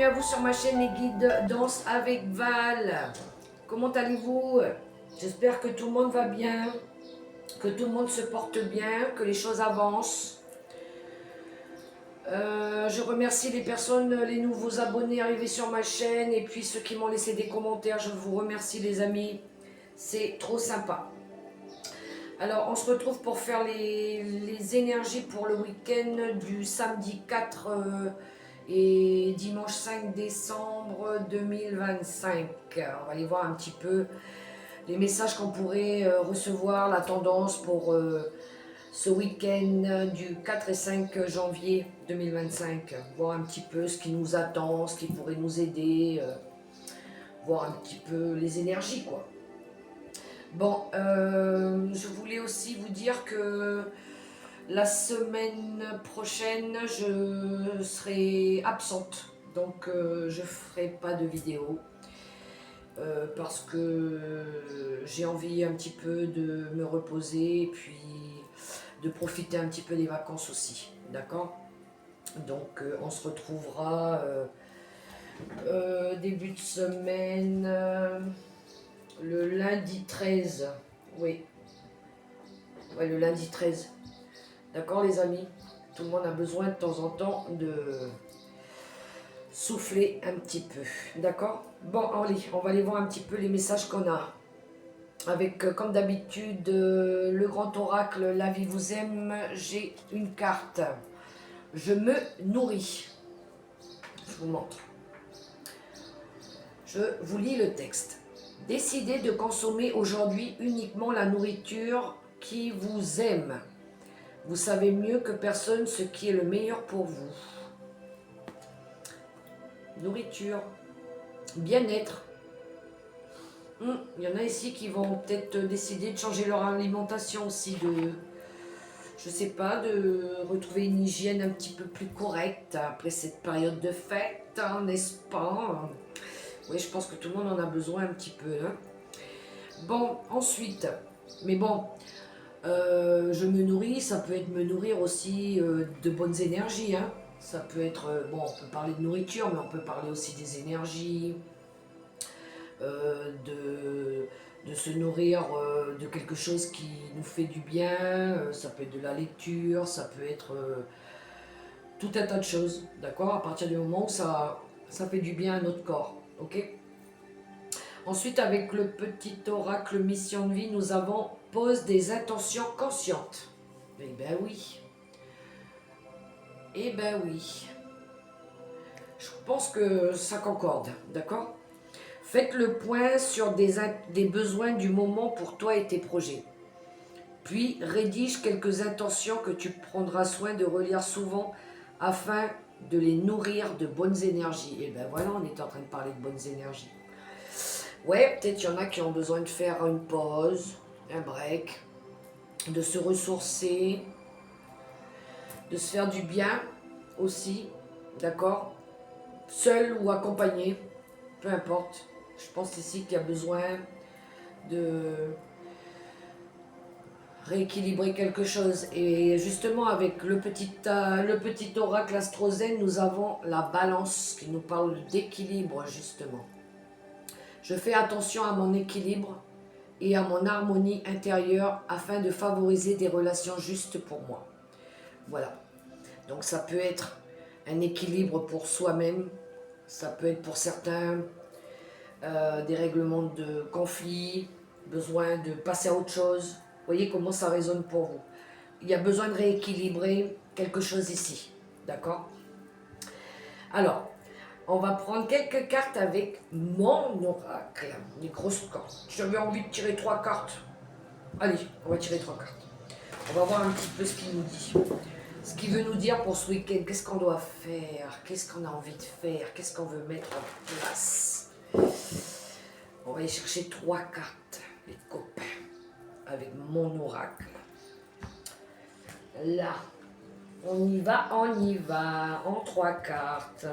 à vous sur ma chaîne Les Guides Danse avec Val. Comment allez-vous? J'espère que tout le monde va bien, que tout le monde se porte bien, que les choses avancent. Je remercie les personnes, les nouveaux abonnés arrivés sur ma chaîne et puis ceux qui m'ont laissé des commentaires. Je vous remercie les amis, c'est trop sympa. Alors on se retrouve pour faire les énergies pour le week-end du samedi 4 et dimanche 5 décembre 2025. On va aller voir un petit peu les messages qu'on pourrait recevoir, la tendance pour ce week-end du 4 et 5 janvier 2025. Voir un petit peu ce qui nous attend, ce qui pourrait nous aider, voir un petit peu les énergies quoi. Bon, je voulais aussi vous dire que la semaine prochaine, je serai absente. Donc, je ne ferai pas de vidéo. Parce que j'ai envie un petit peu de me reposer et puis de profiter un petit peu des vacances aussi. D'accord? Donc, on se retrouvera début de semaine. Le lundi 13, oui. Ouais, le lundi 13. D'accord les amis? Tout le monde a besoin de temps en temps de souffler un petit peu. D'accord? Bon, allez, on va aller voir un petit peu les messages qu'on a. Avec, comme d'habitude, le grand oracle, la vie vous aime, j'ai une carte. Je me nourris. Je vous montre. Je vous lis le texte. Décidez de consommer aujourd'hui uniquement la nourriture qui vous aime. Vous savez mieux que personne ce qui est le meilleur pour vous. Nourriture, bien-être. Il y en a ici qui vont peut-être décider de changer leur alimentation aussi, je sais pas, de retrouver une hygiène un petit peu plus correcte après cette période de fête, hein, n'est-ce pas? Oui, je pense que tout le monde en a besoin un petit peu. Hein. Bon, ensuite, mais bon, je me nourris, ça peut être me nourrir aussi de bonnes énergies. Hein. Ça peut être, bon, on peut parler de nourriture, mais on peut parler aussi des énergies, de se nourrir de quelque chose qui nous fait du bien. Ça peut être de la lecture, ça peut être tout un tas de choses, d'accord? À partir du moment où ça fait du bien à notre corps, ok? Ensuite, avec le petit oracle mission de vie, nous avons pose des intentions conscientes. Eh ben oui. Eh ben oui. Je pense que ça concorde, d'accord? Faites le point sur des besoins du moment pour toi et tes projets. Puis rédige quelques intentions que tu prendras soin de relire souvent afin de les nourrir de bonnes énergies. Et ben voilà, on est en train de parler de bonnes énergies. Ouais, peut-être il y en a qui ont besoin de faire une pause, un break, de se ressourcer, de se faire du bien aussi, d'accord? Seul ou accompagné, peu importe. Je pense ici qu'il y a besoin de rééquilibrer quelque chose. Et justement, avec le petit oracle astrozène, nous avons la balance qui nous parle d'équilibre, justement. Je fais attention à mon équilibre et à mon harmonie intérieure afin de favoriser des relations justes pour moi. Voilà. Donc ça peut être un équilibre pour soi-même, ça peut être pour certains des règlements de conflits, besoin de passer à autre chose. Vous voyez comment ça résonne pour vous. Il y a besoin de rééquilibrer quelque chose ici, d'accord? Alors, on va prendre quelques cartes avec mon oracle, les grosses cartes. J'avais envie de tirer 3 cartes. Allez, on va tirer 3 cartes. On va voir un petit peu ce qu'il nous dit. Ce qu'il veut nous dire pour ce week-end, qu'est-ce qu'on doit faire, qu'est-ce qu'on a envie de faire, qu'est-ce qu'on veut mettre en place. On va aller chercher 3 cartes, les copains, avec mon oracle. Là, on y va, en 3 cartes.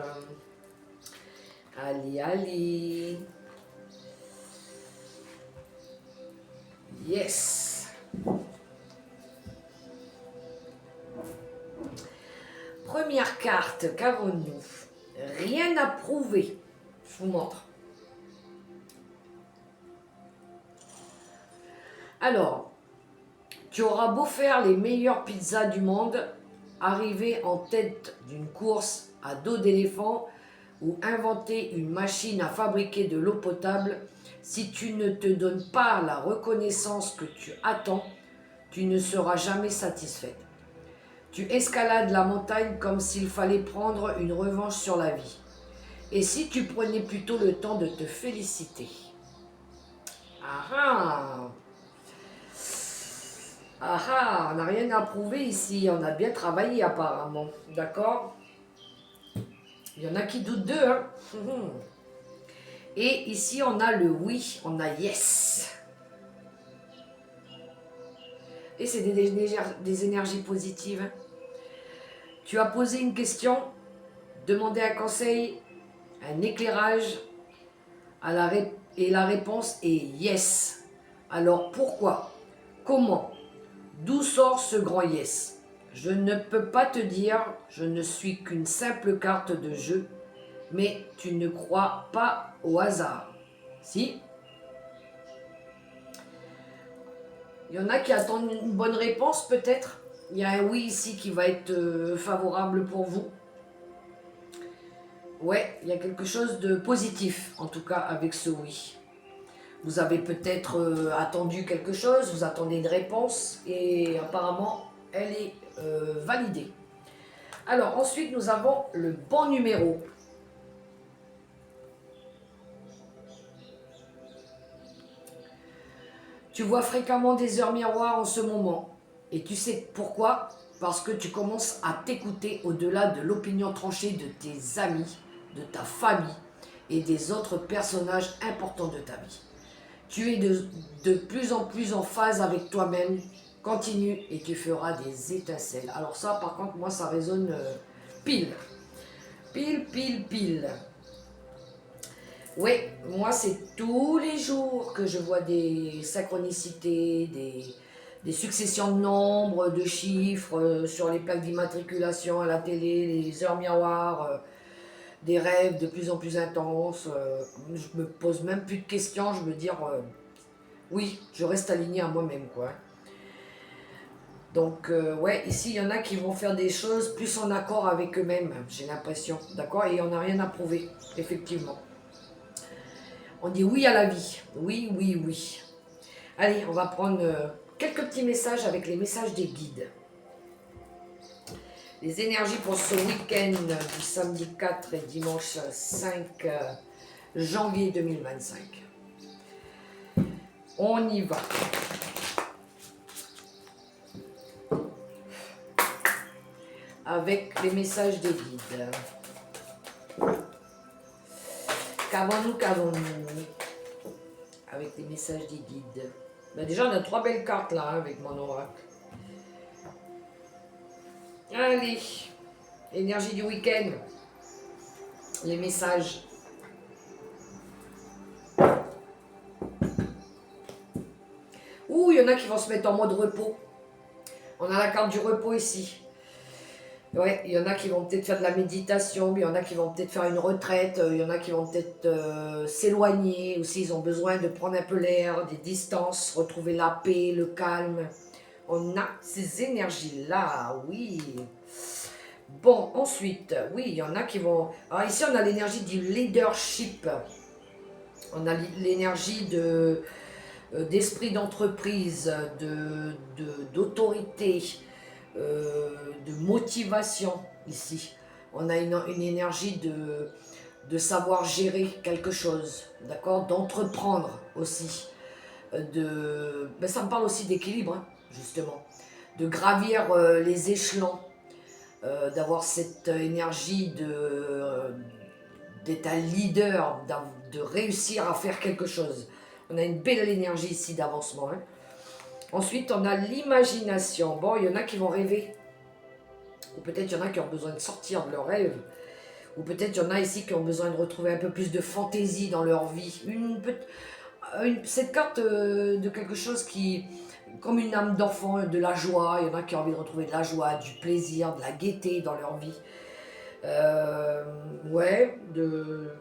Allez, allez. Yes. Première carte, qu'avons-nous? rien à prouver. Je vous montre. Alors, tu auras beau faire les meilleures pizzas du monde, arriver en tête d'une course à dos d'éléphant ou inventer une machine à fabriquer de l'eau potable, si tu ne te donnes pas la reconnaissance que tu attends, tu ne seras jamais satisfaite. Tu escalades la montagne comme s'il fallait prendre une revanche sur la vie. Et si tu prenais plutôt le temps de te féliciter? Ah ah! Ah ah, on n'a rien à prouver ici, on a bien travaillé apparemment, d'accord? Il y en a qui doutent d'eux, hein? Et ici on a le oui, on a yes. Et c'est des énergies positives. Tu as posé une question, demandé un conseil, un éclairage, et la réponse est yes. Alors pourquoi? Comment? D'où sort ce grand yes? Je ne peux pas te dire, je ne suis qu'une simple carte de jeu, mais tu ne crois pas au hasard. Si? Il y en a qui attendent une bonne réponse peut-être. Il y a un oui ici qui va être favorable pour vous. Ouais, il y a quelque chose de positif en tout cas avec ce oui. Vous avez peut-être attendu quelque chose, vous attendez une réponse et apparemment elle est validée. Alors ensuite nous avons le bon numéro. Tu vois fréquemment des heures miroirs en ce moment. Et tu sais pourquoi? Parce que tu commences à t'écouter au-delà de l'opinion tranchée de tes amis, de ta famille et des autres personnages importants de ta vie. Tu es de plus en plus en phase avec toi-même. Continue et tu feras des étincelles. Alors ça, par contre, moi, ça résonne pile. Pile, pile, pile. Oui, moi, c'est tous les jours que je vois des synchronicités, des successions de nombres, de chiffres sur les plaques d'immatriculation à la télé, les heures miroirs, des rêves de plus en plus intenses. Je me pose même plus de questions, je me dis, oui, je reste aligné à moi-même, quoi. Donc, ouais, ici, il y en a qui vont faire des choses plus en accord avec eux-mêmes, j'ai l'impression, d'accord? Et on n'a rien à prouver, effectivement. On dit oui à la vie. Oui, oui, oui. Allez, on va prendre quelques petits messages avec les messages des guides. Les énergies pour ce week-end du samedi 4 et dimanche 5 janvier 2025. On y va. Avec les messages des guides. Qu'avons-nous avec les messages des guides? Ben déjà, on a 3 belles cartes là, avec mon oracle. Allez, énergie du week-end. Les messages. Ouh, il y en a qui vont se mettre en mode repos. On a la carte du repos ici. Ouais, il y en a qui vont peut-être faire de la méditation, il y en a qui vont peut-être faire une retraite, il y en a qui vont peut-être s'éloigner aussi, ils ont besoin de prendre un peu l'air, des distances, retrouver la paix, le calme. On a ces énergies-là, oui. Bon, ensuite, oui, il y en a qui vont... Alors ici, on a l'énergie du leadership. On a l'énergie d'esprit d'entreprise, d'autorité. De motivation ici. On a une énergie de savoir gérer quelque chose, d'accord, d'entreprendre aussi. Ben ça me parle aussi d'équilibre, hein, justement. De gravir les échelons, d'avoir cette énergie d'être un leader, de réussir à faire quelque chose. On a une belle énergie ici d'avancement, hein. Ensuite, on a l'imagination. Bon, il y en a qui vont rêver. Ou peut-être il y en a qui ont besoin de sortir de leurs rêves. Ou peut-être il y en a ici qui ont besoin de retrouver un peu plus de fantaisie dans leur vie. Cette carte de quelque chose qui... Comme une âme d'enfant, de la joie. Il y en a qui ont envie de retrouver de la joie, du plaisir, de la gaieté dans leur vie. Ouais,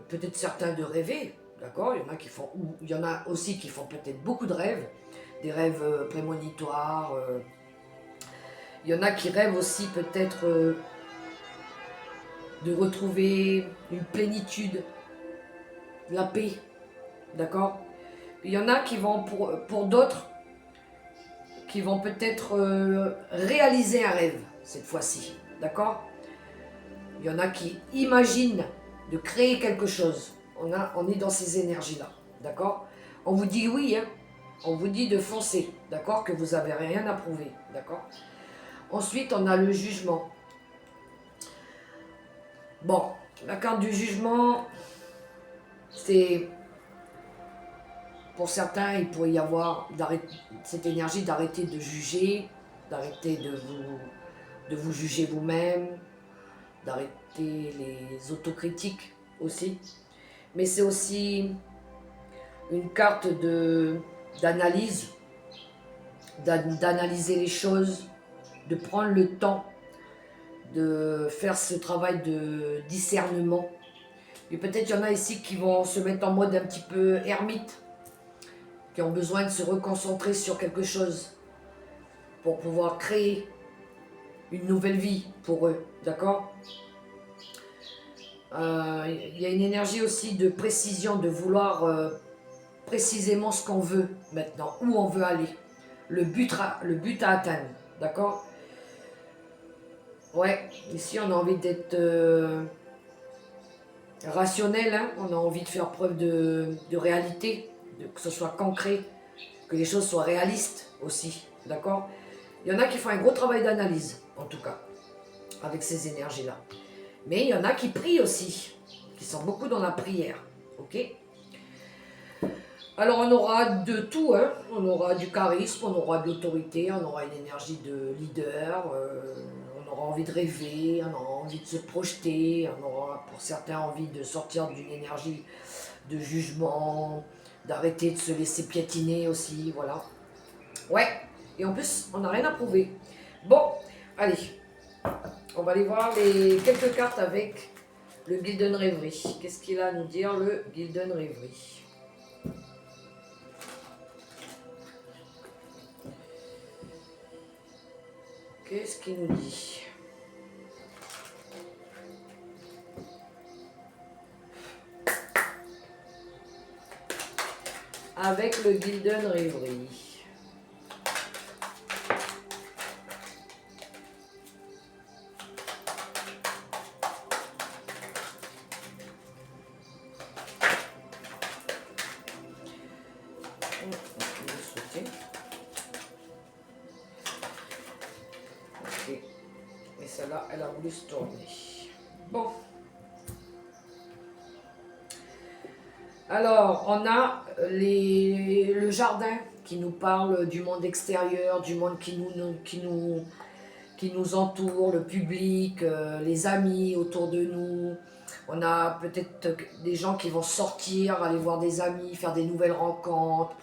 peut-être certains de rêver, d'accord? Il y en a qui font, ou il y en a aussi qui font peut-être beaucoup de rêves, des rêves prémonitoires. Il y en a qui rêvent aussi peut-être de retrouver une plénitude, la paix, d'accord? Il y en a qui vont, pour d'autres, qui vont peut-être réaliser un rêve cette fois-ci, d'accord? Il y en a qui imaginent de créer quelque chose. On est dans ces énergies-là, d'accord? On vous dit oui, hein? On vous dit de foncer, d'accord? Que vous n'avez rien à prouver, d'accord? Ensuite, on a le jugement. Bon, la carte du jugement, c'est... Pour certains, il pourrait y avoir cette énergie d'arrêter de juger, d'arrêter de vous juger vous-même, d'arrêter les autocritiques aussi. Mais c'est aussi une carte d'analyse, d'analyser les choses, de prendre le temps de faire ce travail de discernement. Et peut-être il y en a ici qui vont se mettre en mode un petit peu ermite, qui ont besoin de se reconcentrer sur quelque chose pour pouvoir créer une nouvelle vie pour eux, d'accord? Il y a une énergie aussi de précision, de vouloir précisément ce qu'on veut maintenant, où on veut aller, le but à atteindre, d'accord? Ouais, ici on a envie d'être rationnel, hein? On a envie de faire preuve de réalité, que ce soit concret, que les choses soient réalistes aussi, d'accord? Il y en a qui font un gros travail d'analyse, en tout cas, avec ces énergies-là. Mais il y en a qui prient aussi, qui sont beaucoup dans la prière, ok? Alors on aura de tout, hein? On aura du charisme, on aura de l'autorité, on aura une énergie de leader, on aura envie de rêver, on aura envie de se projeter, on aura pour certains envie de sortir d'une énergie de jugement, d'arrêter de se laisser piétiner aussi, voilà. Ouais, et en plus on n'a rien à prouver. Bon, allez, on va aller voir les quelques cartes avec le Gilden Rêverie. Qu'est-ce qu'il a à nous dire, le Gilden Rêverie? Qu'est-ce qu'il nous dit? Avec le Gilden Rêverie. Ok. Et celle-là, elle a voulu se tourner. Bon. Alors, on a le jardin qui nous parle du monde extérieur, du monde qui nous entoure, le public, les amis autour de nous. On a peut-être des gens qui vont sortir, aller voir des amis, faire des nouvelles rencontres,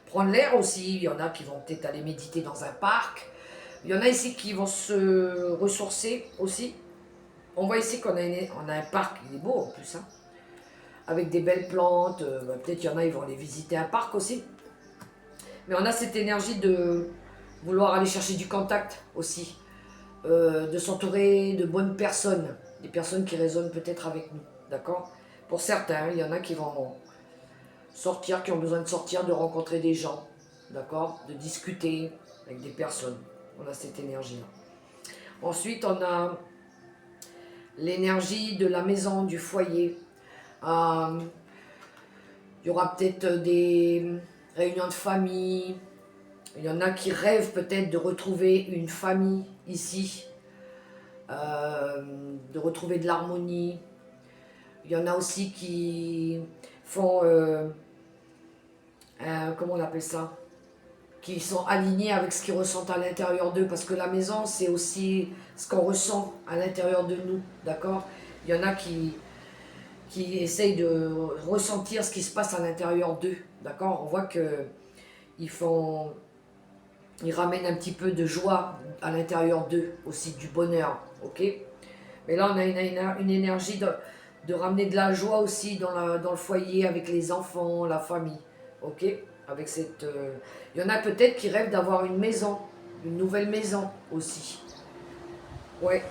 prendre l'air aussi. Il y en a qui vont peut-être aller méditer dans un parc. Il y en a ici qui vont se ressourcer aussi. On voit ici qu'on a, on a un parc, il est beau en plus, hein, avec des belles plantes. Peut-être il y en a, ils vont aller visiter un parc aussi. Mais on a cette énergie de vouloir aller chercher du contact aussi. De s'entourer de bonnes personnes, des personnes qui résonnent peut-être avec nous, d'accord? Pour certains, il y en a qui vont sortir, qui ont besoin de sortir, de rencontrer des gens, d'accord? De discuter avec des personnes. On a cette énergie-là. Ensuite, on a l'énergie de la maison, du foyer. Il y aura peut-être des réunions de famille. Il y en a qui rêvent peut-être de retrouver une famille ici, de retrouver de l'harmonie. Il y en a aussi qui font, comment on appelle ça, qui sont alignés avec ce qu'ils ressentent à l'intérieur d'eux, parce que la maison, c'est aussi ce qu'on ressent à l'intérieur de nous, d'accord? Il y en a qui essayent de ressentir ce qui se passe à l'intérieur d'eux, d'accord? On voit que ils ramènent un petit peu de joie à l'intérieur d'eux, aussi du bonheur, ok? Mais là, on a une énergie de ramener de la joie aussi dans le foyer avec les enfants, la famille. Ok. Avec cette... Il y en a peut-être qui rêvent d'avoir une maison, une nouvelle maison aussi. Ouais.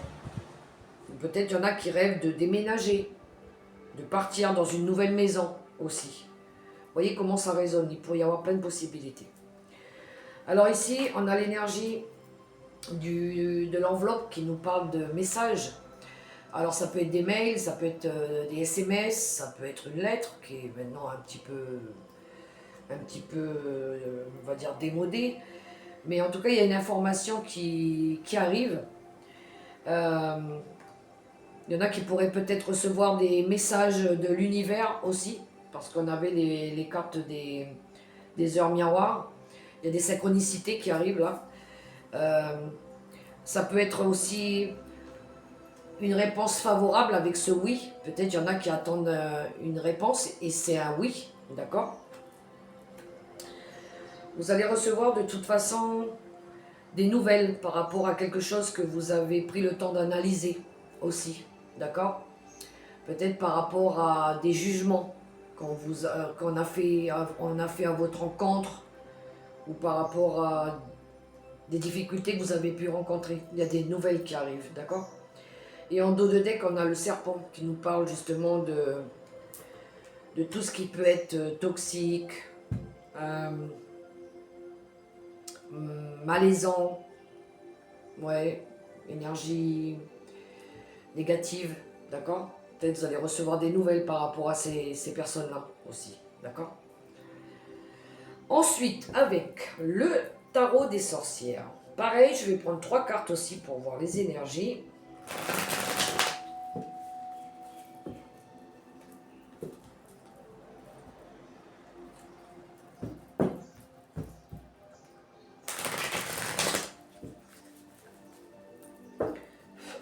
Peut-être il y en a qui rêvent de déménager, de partir dans une nouvelle maison aussi. Vous voyez comment ça résonne, il pourrait y avoir plein de possibilités. Alors ici, on a l'énergie de l'enveloppe qui nous parle de messages. Alors ça peut être des mails, ça peut être des SMS, ça peut être une lettre qui est maintenant un petit peu, on va dire démodée. Mais en tout cas, il y a une information qui arrive. Il y en a qui pourraient peut-être recevoir des messages de l'univers aussi, parce qu'on avait les cartes des heures miroirs. Il y a des synchronicités qui arrivent là. Ça peut être aussi une réponse favorable avec ce oui. Peut-être il y en a qui attendent une réponse et c'est un oui, d'accord? Vous allez recevoir de toute façon des nouvelles par rapport à quelque chose que vous avez pris le temps d'analyser aussi, d'accord? Peut-être par rapport à des jugements qu'on a fait à votre rencontre ou par rapport à des difficultés que vous avez pu rencontrer. Il y a des nouvelles qui arrivent, d'accord? Et en dos de deck, on a le serpent qui nous parle justement de tout ce qui peut être toxique, malaisant, ouais, énergie négative, d'accord? Peut-être que vous allez recevoir des nouvelles par rapport à ces personnes-là aussi, d'accord? Ensuite, avec le tarot des sorcières. Pareil, je vais prendre 3 cartes aussi pour voir les énergies.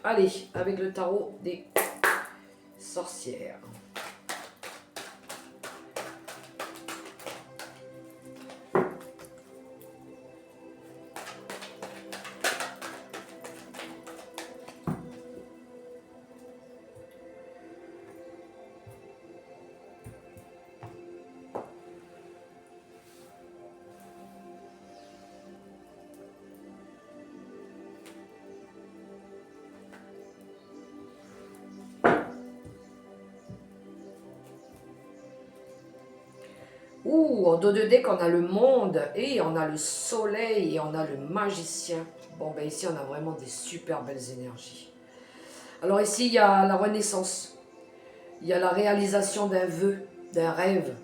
Allez, avec le tarot des sorcières. Ouh, en dos de deck, on a le monde, et on a le soleil, et on a le magicien. Bon, ben ici, on a vraiment des super belles énergies. Alors ici, il y a la renaissance. Il y a la réalisation d'un vœu, d'un rêve.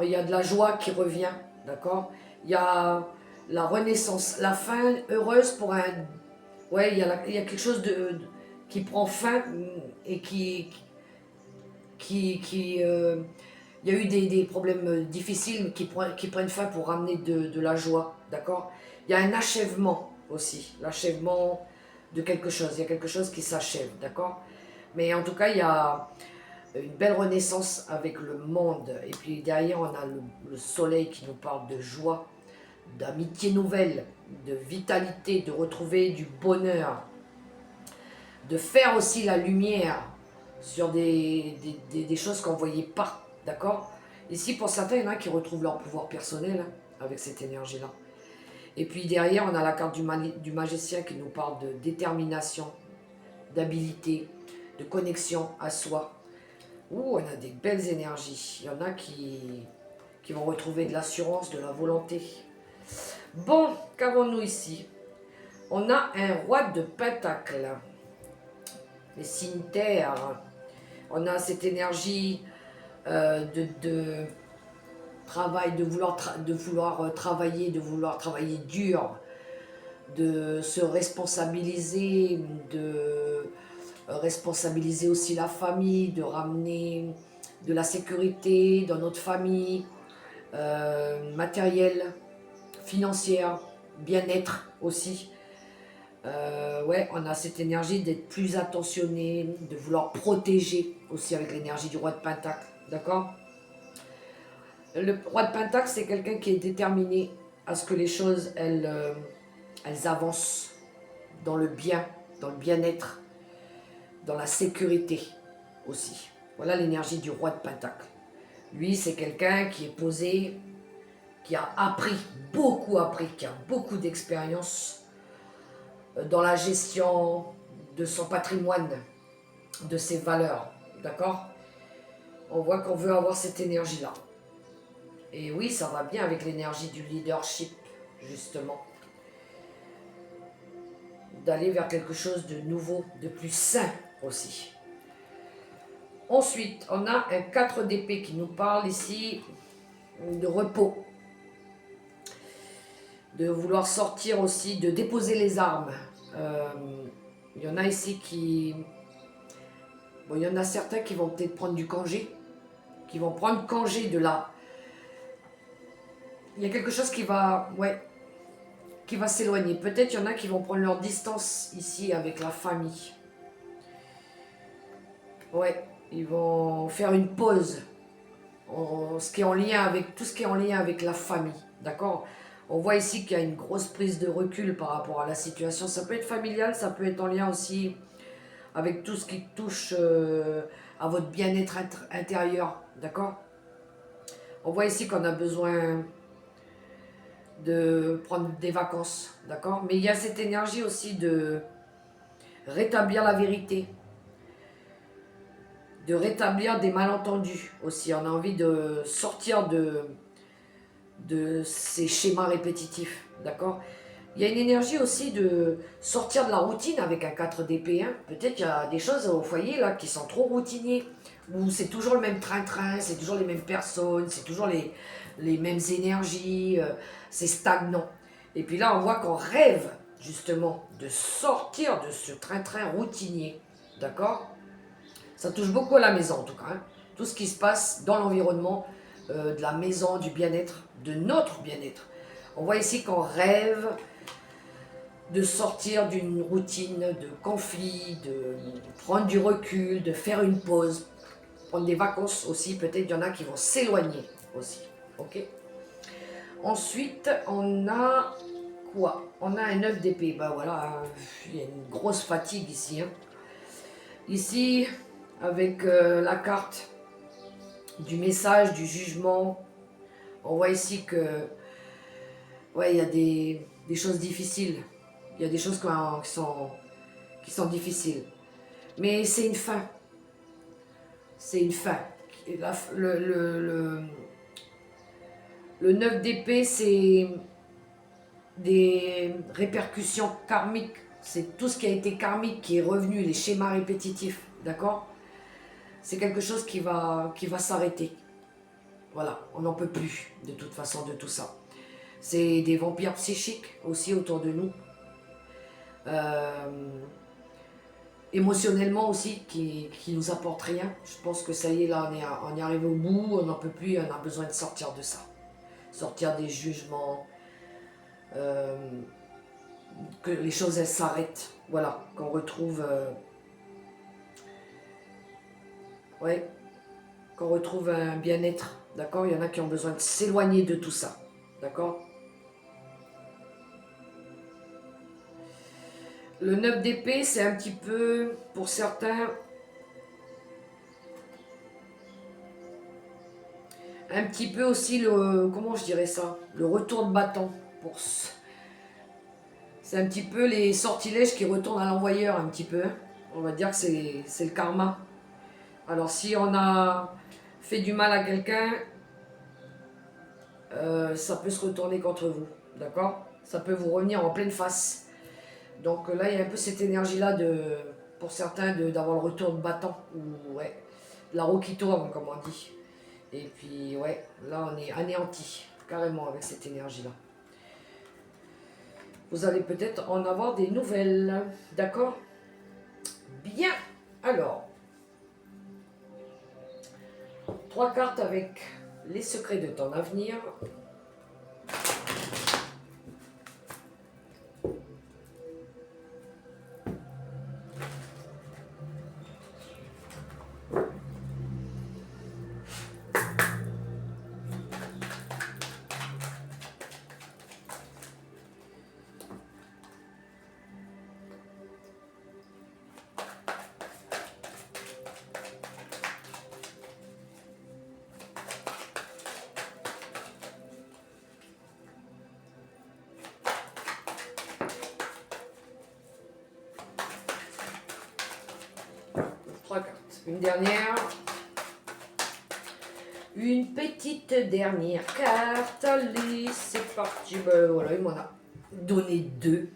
Il y a de la joie qui revient, d'accord? Il y a la renaissance, la fin heureuse pour un... Ouais, il y a quelque chose qui prend fin et il y a eu des problèmes difficiles qui prennent fin pour ramener de la joie, d'accord? Il y a un achèvement aussi, l'achèvement de quelque chose. Il y a quelque chose qui s'achève, d'accord? Mais en tout cas, il y a une belle renaissance avec le monde. Et puis derrière, on a le soleil qui nous parle de joie, d'amitié nouvelle, de vitalité, de retrouver du bonheur, de faire aussi la lumière sur des choses qu'on ne voyait pas, d'accord? Ici, pour certains, il y en a qui retrouvent leur pouvoir personnel hein, avec cette énergie-là. Et puis derrière, on a la carte du magicien qui nous parle de détermination, d'habilité, de connexion à soi. Ouh, on a des belles énergies. Il y en a qui vont retrouver de l'assurance, de la volonté. Bon, qu'avons-nous ici? On a un roi de pentacles. Les signes terre. On a cette énergie de travail, de vouloir travailler, de vouloir travailler dur, de se responsabiliser, de responsabiliser aussi la famille, de ramener de la sécurité dans notre famille, matériel, financière, bien-être aussi. Ouais, on a cette énergie d'être plus attentionné, de vouloir protéger aussi avec l'énergie du roi de Pentacle, d'accord? Le roi de Pentacle, c'est quelqu'un qui est déterminé à ce que les choses, elles avancent dans le bien, dans le bien-être. dans la sécurité aussi. Voilà l'énergie du roi de Pentacle. Lui, c'est quelqu'un qui est posé, qui a appris, qui a beaucoup d'expérience dans la gestion de son patrimoine, de ses valeurs, d'accord? On voit qu'on veut avoir cette énergie-là. Et oui, ça va bien avec l'énergie du leadership, justement. D'aller vers quelque chose de nouveau, de plus sain aussi. Ensuite, on a un 4 d'épée qui nous parle ici de repos. De vouloir sortir aussi, de déposer les armes. Il y en a ici qui... Bon, il y en a certains qui vont peut-être prendre du congé, qui vont prendre congé de là. Il y a quelque chose qui va... Ouais, qui va s'éloigner. Peut-être il y en a qui vont prendre leur distance ici avec la famille. Ouais, ils vont faire une pause. Ce qui est en lien avec, tout ce qui est en lien avec la famille. D'accord? On voit ici qu'il y a une grosse prise de recul par rapport à la situation. Ça peut être familial, ça peut être en lien aussi avec tout ce qui touche à votre bien-être intérieur. D'accord? On voit ici qu'on a besoin de prendre des vacances. D'accord? Mais il y a cette énergie aussi de rétablir la vérité. De rétablir des malentendus aussi. On a envie de sortir de ces schémas répétitifs, d'accord? Il y a une énergie aussi de sortir de la routine avec un 4 d'épée. Hein. Peut-être qu'il y a des choses au foyer là qui sont trop routiniers, où c'est toujours le même train-train, c'est toujours les mêmes personnes, c'est toujours les mêmes énergies, c'est stagnant. Et puis là, on voit qu'on rêve justement de sortir de ce train-train routinier, d'accord? Ça touche beaucoup à la maison en tout cas. Hein. Tout ce qui se passe dans l'environnement de la maison, du bien-être, de notre bien-être. On voit ici qu'on rêve de sortir d'une routine de conflit, de prendre du recul, de faire une pause, prendre des vacances aussi. Peut-être il y en a qui vont s'éloigner aussi. Ok. Ensuite, on a quoi? On a un 9 d'épée. Ben voilà, il y a une grosse fatigue ici. Hein. Ici, avec la carte du message, du jugement, on voit ici que ouais, il y a des choses difficiles. Il y a des choses qui sont difficiles. Mais c'est une fin. C'est une fin. Le 9 d'épée, c'est des répercussions karmiques. C'est tout ce qui a été karmique qui est revenu, les schémas répétitifs. D'accord? C'est quelque chose qui va s'arrêter. Voilà, on n'en peut plus de toute façon de tout ça. C'est des vampires psychiques aussi autour de nous. Émotionnellement aussi, qui nous apportent rien. Je pense que ça y est, là, on est arrivé au bout, on n'en peut plus, on a besoin de sortir de ça. Sortir des jugements, que les choses, elles s'arrêtent. Voilà, qu'on retrouve... ouais, qu'on retrouve un bien-être. D'accord? Il y en a qui ont besoin de s'éloigner de tout ça. D'accord? Le 9 d'épée, c'est un petit peu, pour certains, un petit peu aussi le, comment je dirais ça, le retour de bâton. C'est un petit peu les sortilèges qui retournent à l'envoyeur, un petit peu. On va dire que c'est le karma. Alors si on a fait du mal à quelqu'un, ça peut se retourner contre vous, d'accord? Ça peut vous revenir en pleine face. Donc là, il y a un peu cette énergie-là, pour certains, d'avoir le retour de bâton, ou ouais, la roue qui tourne, comme on dit. Et puis, ouais, là, on est anéanti, carrément, avec cette énergie-là. Vous allez peut-être en avoir des nouvelles, d'accord? Bien, alors, 3 cartes avec les secrets de ton avenir. Une dernière. Une petite dernière carte. Allez, c'est parti. Ben voilà, il m'en a donné 2.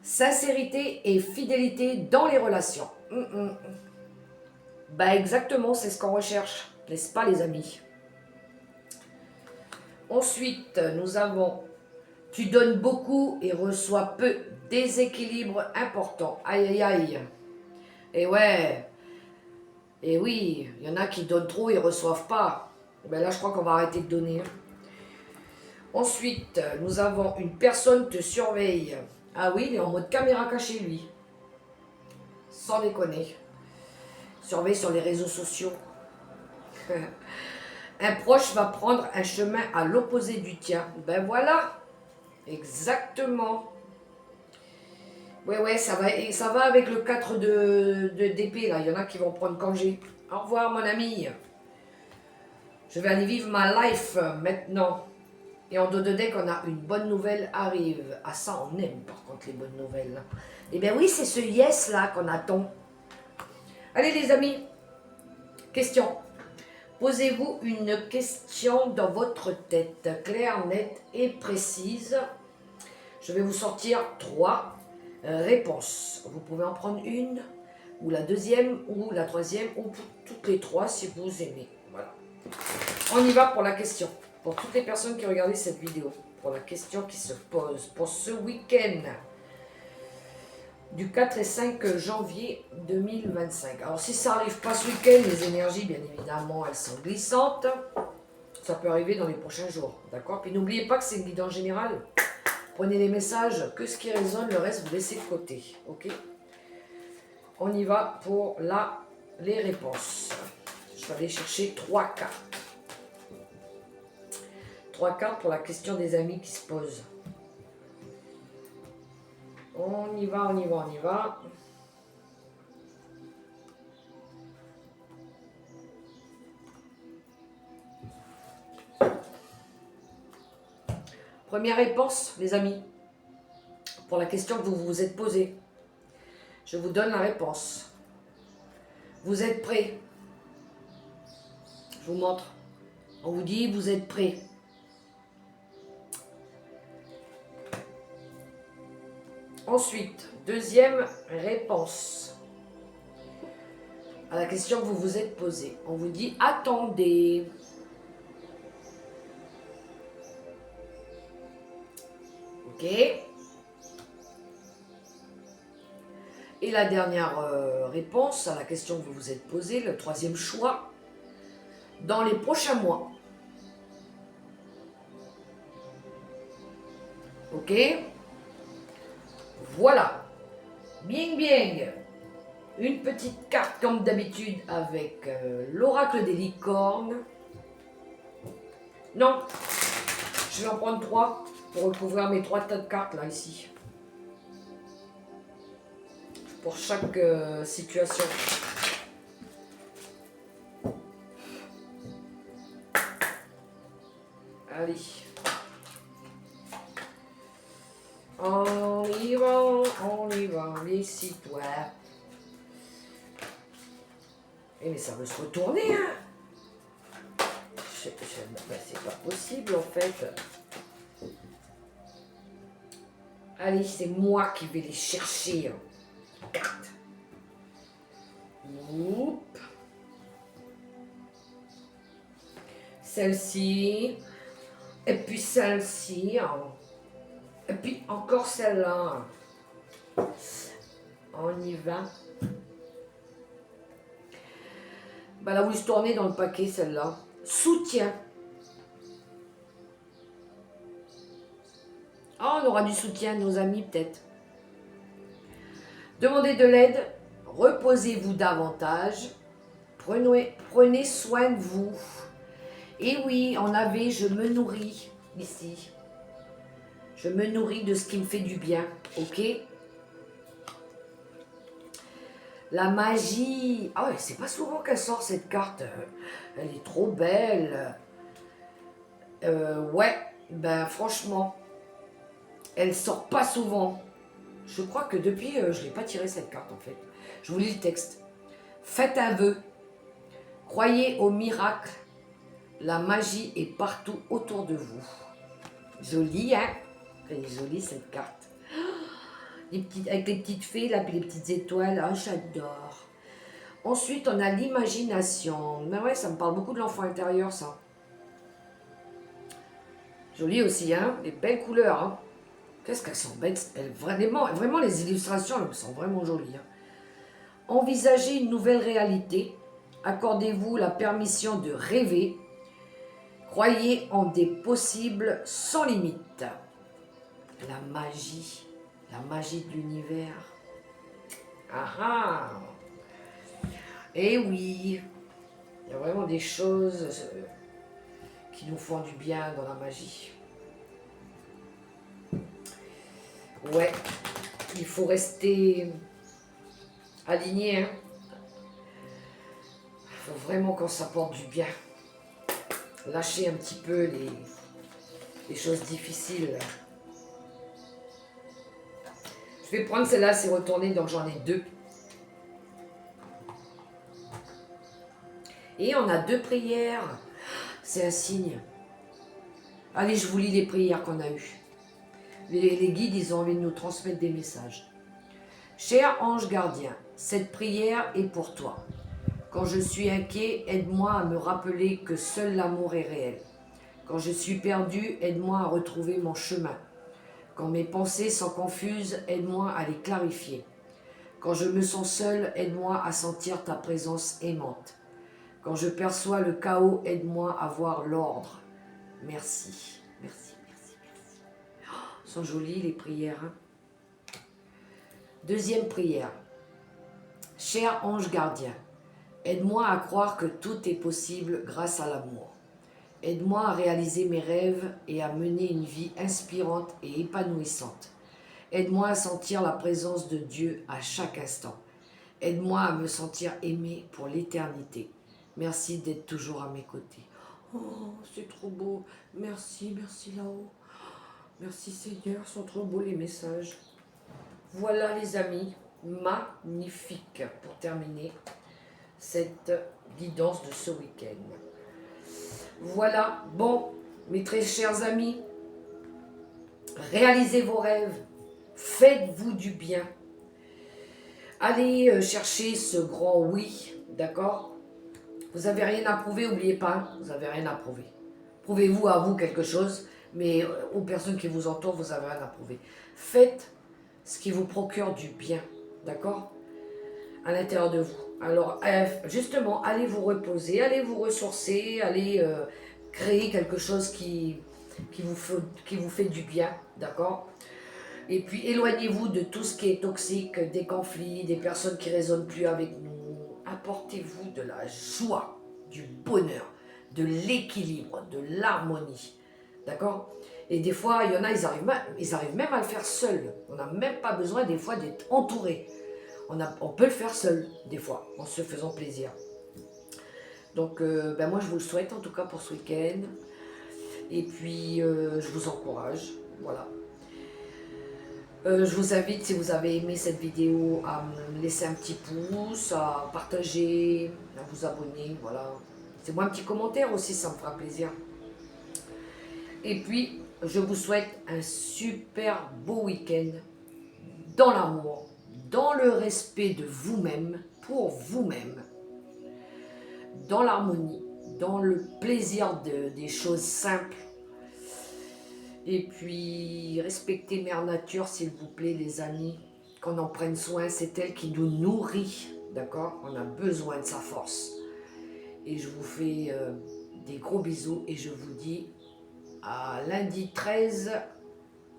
Sincérité et fidélité dans les relations. Bah exactement, c'est ce qu'on recherche, n'est-ce pas les amis? Ensuite, nous avons tu donnes beaucoup et reçois peu. Déséquilibre important. Aïe aïe aïe. Et ouais. Et oui, il y en a qui donnent trop et reçoivent pas. Ben là, je crois qu'on va arrêter de donner. Ensuite, nous avons une personne te surveille. Ah oui, il est en mode caméra cachée lui. Sans déconner. Surveille sur les réseaux sociaux. Un proche va prendre un chemin à l'opposé du tien. Ben voilà. Exactement. Ouais, ça va avec le 4 d'épée, là. Il y en a qui vont prendre congé. Au revoir, mon ami. Je vais aller vivre ma life maintenant. Et en dos de deck, on a une bonne nouvelle arrive. Ah, ça, on aime, par contre, les bonnes nouvelles. Eh bien oui, c'est ce yes, là, qu'on attend. Allez, les amis. Question. Posez-vous une question dans votre tête, claire, nette et précise. Je vais vous sortir 3 réponses. Vous pouvez en prendre une, ou la deuxième, ou la troisième, ou toutes les 3 si vous aimez. Voilà. On y va pour la question. Pour toutes les personnes qui regardent cette vidéo, pour la question qui se pose pour ce week-end du 4 et 5 janvier 2025. Alors si ça n'arrive pas ce week-end, les énergies, bien évidemment, elles sont glissantes. Ça peut arriver dans les prochains jours, d'accord? Puis n'oubliez pas que c'est une guidance générale. Prenez les messages, que ce qui résonne, le reste, vous laissez de côté, ok? On y va pour les réponses. Je vais aller chercher 3 cartes. 3 cartes pour la question des amis qui se posent. On y va, on y va, on y va. Première réponse, les amis, pour la question que vous vous êtes posée. Je vous donne la réponse. Vous êtes prêts? Je vous montre. On vous dit, vous êtes prêts. Ensuite, deuxième réponse à la question que vous vous êtes posée. On vous dit, attendez. Ok. Et la dernière réponse à la question que vous vous êtes posée, le troisième choix, dans les prochains mois. Ok. Voilà. Bien, bien. Une petite carte comme d'habitude avec l'oracle des licornes. Non. Je vais en prendre 3 pour recouvrir mes 3 tas de cartes là, ici. Pour chaque situation. Allez. On y va, décide-toi. Eh mais ça veut se retourner, hein. Ben, c'est pas possible en fait. Allez, c'est moi qui vais les chercher. Carte. Oups. Celle-ci. Et puis celle-ci. Et puis encore celle-là. On y va. Bah là où se tourner dans le paquet, celle-là. Soutien. Oh, on aura du soutien de nos amis, peut-être. Demandez de l'aide. Reposez-vous davantage. Prenez soin de vous. Et oui, en avait, je me nourris ici. Je me nourris de ce qui me fait du bien, ok? La magie. Ah ouais, c'est pas souvent qu'elle sort cette carte. Elle est trop belle. Ouais, ben franchement, elle sort pas souvent. Je crois que depuis, je l'ai pas tiré cette carte en fait. Je vous lis le texte. Faites un vœu. Croyez au miracle. La magie est partout autour de vous. Jolie, hein? Elle est jolie cette carte. Avec les petites fées, là, puis les petites étoiles. Ah, j'adore. Ensuite, on a l'imagination. Mais ouais, ça me parle beaucoup de l'enfant intérieur, ça. Joli aussi, hein? Les belles couleurs, hein? Qu'est-ce qu'elles sont belles. Vraiment, les illustrations, elles sont vraiment jolies. Hein? Envisagez une nouvelle réalité. Accordez-vous la permission de rêver. Croyez en des possibles sans limite. La magie de l'univers. Ah ah! Eh oui, il y a vraiment des choses qui nous font du bien dans la magie. Ouais, il faut rester aligné. Hein. Il faut vraiment qu'on s'apporte du bien. Lâcher un petit peu les choses difficiles. Je vais prendre celle-là, c'est retourné, donc j'en ai 2. Et on a 2 prières. C'est un signe. Allez, je vous lis les prières qu'on a eues. Les guides, ils ont envie de nous transmettre des messages. Cher ange gardien, cette prière est pour toi. Quand je suis inquiet, aide-moi à me rappeler que seul l'amour est réel. Quand je suis perdu, aide-moi à retrouver mon chemin. Quand mes pensées sont confuses, aide-moi à les clarifier. Quand je me sens seul, aide-moi à sentir ta présence aimante. Quand je perçois le chaos, aide-moi à voir l'ordre. Merci, merci, merci, merci. Oh, sont jolies les prières. Hein? Deuxième prière. Cher ange gardien, aide-moi à croire que tout est possible grâce à l'amour. Aide-moi à réaliser mes rêves et à mener une vie inspirante et épanouissante. Aide-moi à sentir la présence de Dieu à chaque instant. Aide-moi à me sentir aimé pour l'éternité. Merci d'être toujours à mes côtés. Oh, c'est trop beau. Merci, merci là-haut. Merci Seigneur, sont trop beaux les messages. Voilà les amis, magnifique pour terminer cette guidance de ce week-end. Voilà, bon, mes très chers amis, réalisez vos rêves, faites-vous du bien. Allez chercher ce grand oui, d'accord? Vous n'avez rien à prouver, n'oubliez pas, vous n'avez rien à prouver. Prouvez-vous à vous quelque chose, mais aux personnes qui vous entourent, vous n'avez rien à prouver. Faites ce qui vous procure du bien, d'accord? À l'intérieur de vous. Alors, justement, allez vous reposer, allez vous ressourcer, allez créer quelque chose qui vous fait du bien, d'accord? Et puis, éloignez-vous de tout ce qui est toxique, des conflits, des personnes qui ne résonnent plus avec nous. Apportez-vous de la joie, du bonheur, de l'équilibre, de l'harmonie, d'accord? Et des fois, il y en a, ils arrivent même à le faire seuls. On n'a même pas besoin des fois d'être entouré. On peut le faire seul, des fois, en se faisant plaisir. Donc, moi, je vous le souhaite, en tout cas, pour ce week-end. Et puis, je vous encourage, voilà. Je vous invite, si vous avez aimé cette vidéo, à me laisser un petit pouce, à partager, à vous abonner, voilà. C'est moi un petit commentaire aussi, ça me fera plaisir. Et puis, je vous souhaite un super beau week-end dans l'amour, dans le respect de vous-même, pour vous-même, dans l'harmonie, dans le plaisir des choses simples. Et puis, respectez Mère Nature, s'il vous plaît, les amis. Qu'on en prenne soin, c'est elle qui nous nourrit, d'accord? On a besoin de sa force. Et je vous fais des gros bisous et je vous dis à lundi 13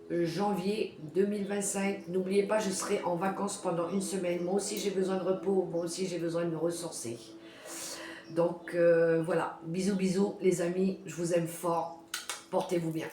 janvier 2025. N'oubliez pas, je serai en vacances pendant une semaine. Moi aussi, j'ai besoin de repos. Moi aussi, j'ai besoin de me ressourcer. Donc, voilà. Bisous, bisous, les amis. Je vous aime fort. Portez-vous bien.